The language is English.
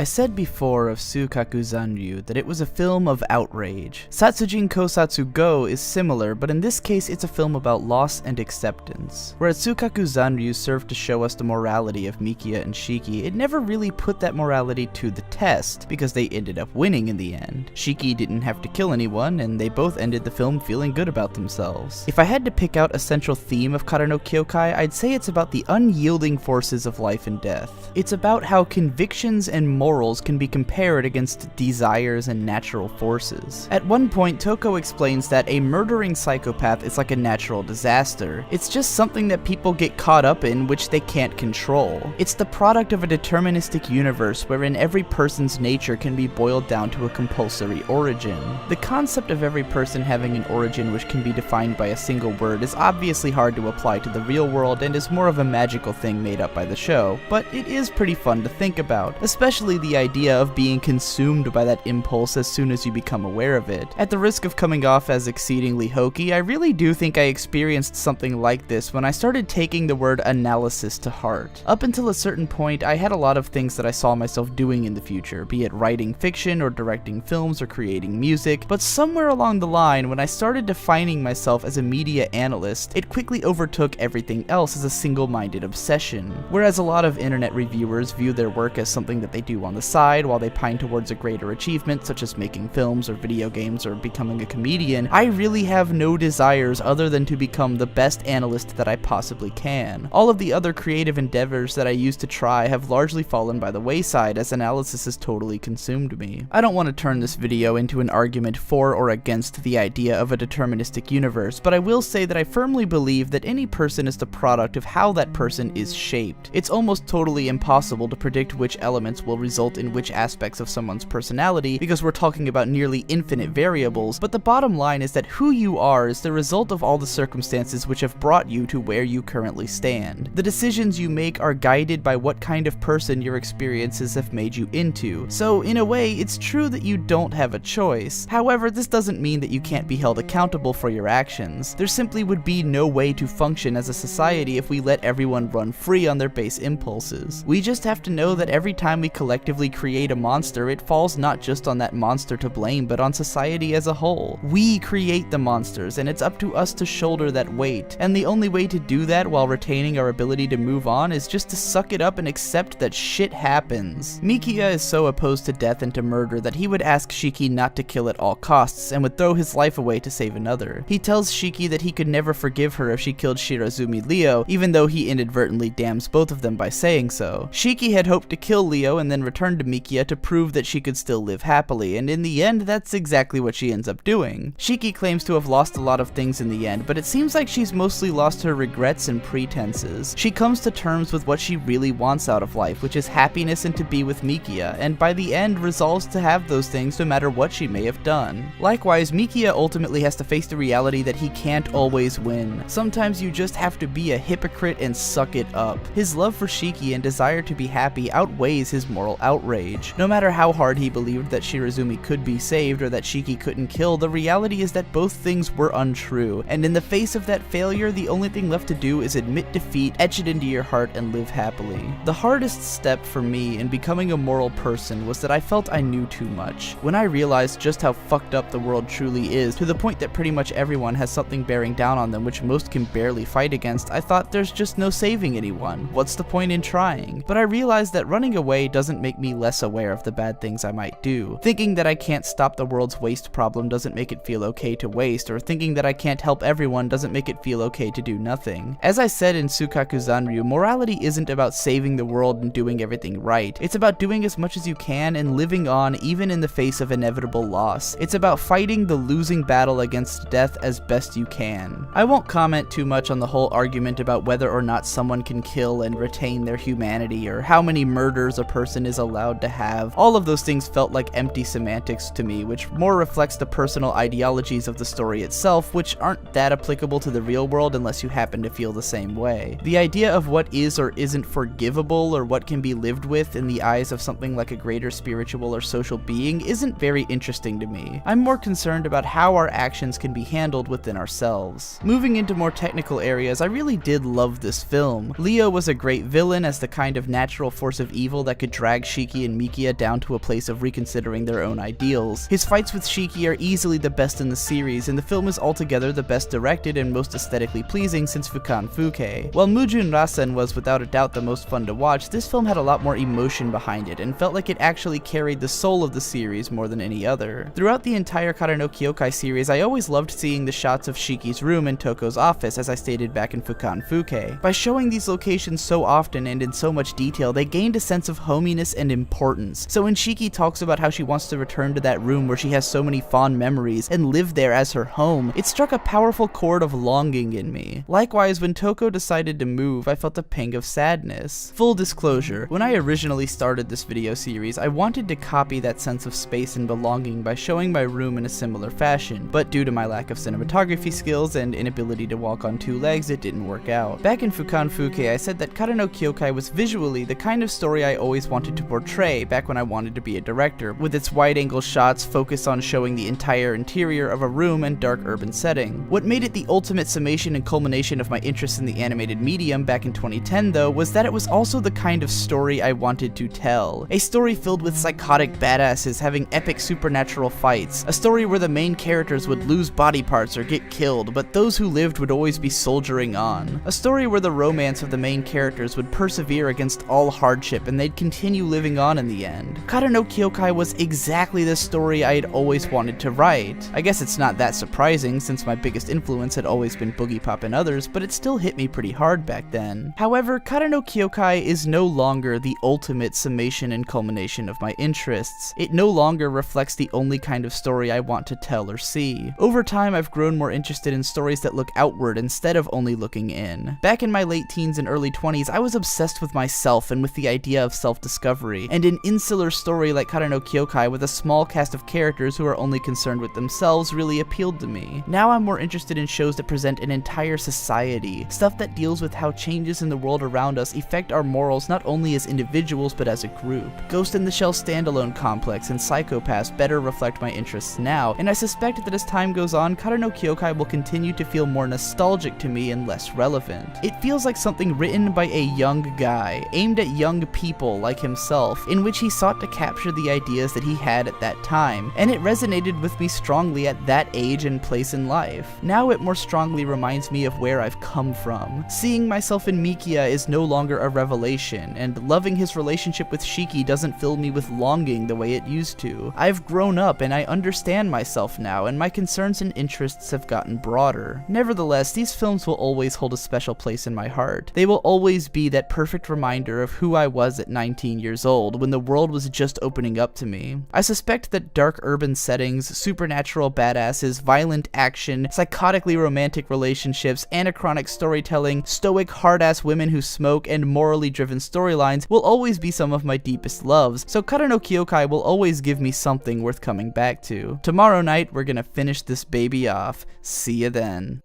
I said before of Sukaku Zanryu that it was a film of outrage. Satsujin Kousatsu Go is similar, but in this case it's a film about loss and acceptance. Whereas Sukaku Zanryu served to show us the morality of Mikiya and Shiki, it never really put that morality to the test, because they ended up winning in the end. Shiki didn't have to kill anyone, and they both ended the film feeling good about themselves. If I had to pick out a central theme of Kara no Kyoukai, I'd say it's about the unyielding forces of life and death. It's about how convictions and morals can be compared against desires and natural forces. At one point, Toko explains that a murdering psychopath is like a natural disaster. It's just something that people get caught up in which they can't control. It's the product of a deterministic universe wherein every person's nature can be boiled down to a compulsory origin. The concept of every person having an origin which can be defined by a single word is obviously hard to apply to the real world and is more of a magical thing made up by the show, but it is pretty fun to think about, especially the idea of being consumed by that impulse as soon as you become aware of it. At the risk of coming off as exceedingly hokey, I really do think I experienced something like this when I started taking the word analysis to heart. Up until a certain point, I had a lot of things that I saw myself doing in the future, be it writing fiction or directing films or creating music, but somewhere along the line, when I started defining myself as a media analyst, it quickly overtook everything else as a single-minded obsession. Whereas a lot of internet reviewers view their work as something that they do on the side while they pine towards a greater achievement such as making films or video games or becoming a comedian, I really have no desires other than to become the best analyst that I possibly can. All of the other creative endeavors that I used to try have largely fallen by the wayside as analysis has totally consumed me. I don't want to turn this video into an argument for or against the idea of a deterministic universe, but I will say that I firmly believe that any person is the product of how that person is shaped. It's almost totally impossible to predict which elements will result in which aspects of someone's personality because we're talking about nearly infinite variables, but the bottom line is that who you are is the result of all the circumstances which have brought you to where you currently stand. The decisions you make are guided by what kind of person your experiences have made you into, so in a way it's true that you don't have a choice. However, this doesn't mean that you can't be held accountable for your actions. There simply would be no way to function as a society if we let everyone run free on their base impulses. We just have to know that every time we collectively create a monster, it falls not just on that monster to blame, but on society as a whole. We create the monsters, and it's up to us to shoulder that weight, and the only way to do that while retaining our ability to move on is just to suck it up and accept that shit happens. Mikiya is so opposed to death and to murder that he would ask Shiki not to kill at all costs, and would throw his life away to save another. He tells Shiki that he could never forgive her if she killed Shirazumi Leo, even though he inadvertently damns both of them by saying so. Shiki had hoped to kill Leo and then return to Mikiya to prove that she could still live happily, and in the end, that's exactly what she ends up doing. Shiki claims to have lost a lot of things in the end, but it seems like she's mostly lost her regrets and pretenses. She comes to terms with what she really wants out of life, which is happiness and to be with Mikiya, and by the end resolves to have those things no matter what she may have done. Likewise, Mikiya ultimately has to face the reality that he can't always win. Sometimes you just have to be a hypocrite and suck it up. His love for Shiki and desire to be happy outweighs his moral outrage. No matter how hard he believed that Shirazumi could be saved or that Shiki couldn't kill, the reality is that both things were untrue, and in the face of that failure, the only thing left to do is admit defeat, etch it into your heart, and live happily. The hardest step for me in becoming a moral person was that I felt I knew too much. When I realized just how fucked up the world truly is, to the point that pretty much everyone has something bearing down on them which most can barely fight against, I thought there's just no saving anyone. What's the point in trying? But I realized that running away doesn't make me less aware of the bad things I might do. Thinking that I can't stop the world's waste problem doesn't make it feel okay to waste, or thinking that I can't help everyone doesn't make it feel okay to do nothing. As I said in Sukaku Zanryu, morality isn't about saving the world and doing everything right. It's about doing as much as you can and living on even in the face of inevitable loss. It's about fighting the losing battle against death as best you can. I won't comment too much on the whole argument about whether or not someone can kill and retain their humanity, or how many murders a person is allowed to have. All of those things felt like empty semantics to me, which more reflects the personal ideologies of the story itself, which aren't that applicable to the real world unless you happen to feel the same way. The idea of what is or isn't forgivable or what can be lived with in the eyes of something like a greater spiritual or social being isn't very interesting to me. I'm more concerned about how our actions can be handled within ourselves. Moving into more technical areas, I really did love this film. Leo was a great villain as the kind of natural force of evil that could drag Shiki and Mikia down to a place of reconsidering their own ideals. His fights with Shiki are easily the best in the series, and the film is altogether the best directed and most aesthetically pleasing since Fukan Fuke. While Mujun Rasen was without a doubt the most fun to watch, this film had a lot more emotion behind it and felt like it actually carried the soul of the series more than any other. Throughout the entire Kara no Kyoukai series, I always loved seeing the shots of Shiki's room and Toko's office, as I stated back in Fukan Fuke. By showing these locations so often and in so much detail, they gained a sense of hominess and importance. So when Shiki talks about how she wants to return to that room where she has so many fond memories and live there as her home, it struck a powerful chord of longing in me. Likewise, when Toko decided to move, I felt a pang of sadness. Full disclosure, when I originally started this video series, I wanted to copy that sense of space and belonging by showing my room in a similar fashion, but due to my lack of cinematography skills and inability to walk on two legs, it didn't work out. Back in Fukan Fuke, I said that Kara no Kyoukai was visually the kind of story I always wanted to portray back when I wanted to be a director, with its wide-angle shots focused on showing the entire interior of a room and dark urban setting. What made it the ultimate summation and culmination of my interest in the animated medium back in 2010, though, was that it was also the kind of story I wanted to tell. A story filled with psychotic badasses having epic supernatural fights, a story where the main characters would lose body parts or get killed, but those who lived would always be soldiering on. A story where the romance of the main characters would persevere against all hardship and they'd continue living on in the end. Kara no Kyoukai was exactly the story I had always wanted to write. I guess it's not that surprising since my biggest influence had always been Boogie Pop and others, but it still hit me pretty hard back then. However, Kara no Kyoukai is no longer the ultimate summation and culmination of my interests. It no longer reflects the only kind of story I want to tell or see. Over time, I've grown more interested in stories that look outward instead of only looking in. Back in my late teens and early 20s, I was obsessed with myself and with the idea of self-discovery, and an insular story like Kara no Kyoukai with a small cast of characters who are only concerned with themselves really appealed to me. Now I'm more interested in shows that present an entire society, stuff that deals with how changes in the world around us affect our morals not only as individuals but as a group. Ghost in the Shell standalone complex and Psycho-Pass better reflect my interests now, and I suspect that as time goes on, Kara no Kyoukai will continue to feel more nostalgic to me and less relevant. It feels like something written by a young guy, aimed at young people like himself, in which he sought to capture the ideas that he had at that time, and it resonated with me strongly at that age and place in life. Now it more strongly reminds me of where I've come from. Seeing myself in Mikia is no longer a revelation, and loving his relationship with Shiki doesn't fill me with longing the way it used to. I've grown up and I understand myself now, and my concerns and interests have gotten broader. Nevertheless, these films will always hold a special place in my heart. They will always be that perfect reminder of who I was at 19 years old, when the world was just opening up to me. I suspect that dark urban settings, supernatural badasses, violent action, psychotically romantic relationships, anachronic storytelling, stoic hard-ass women who smoke, and morally driven storylines will always be some of my deepest loves, so Kara no Kyoukai will always give me something worth coming back to. Tomorrow night, we're gonna finish this baby off. See ya then.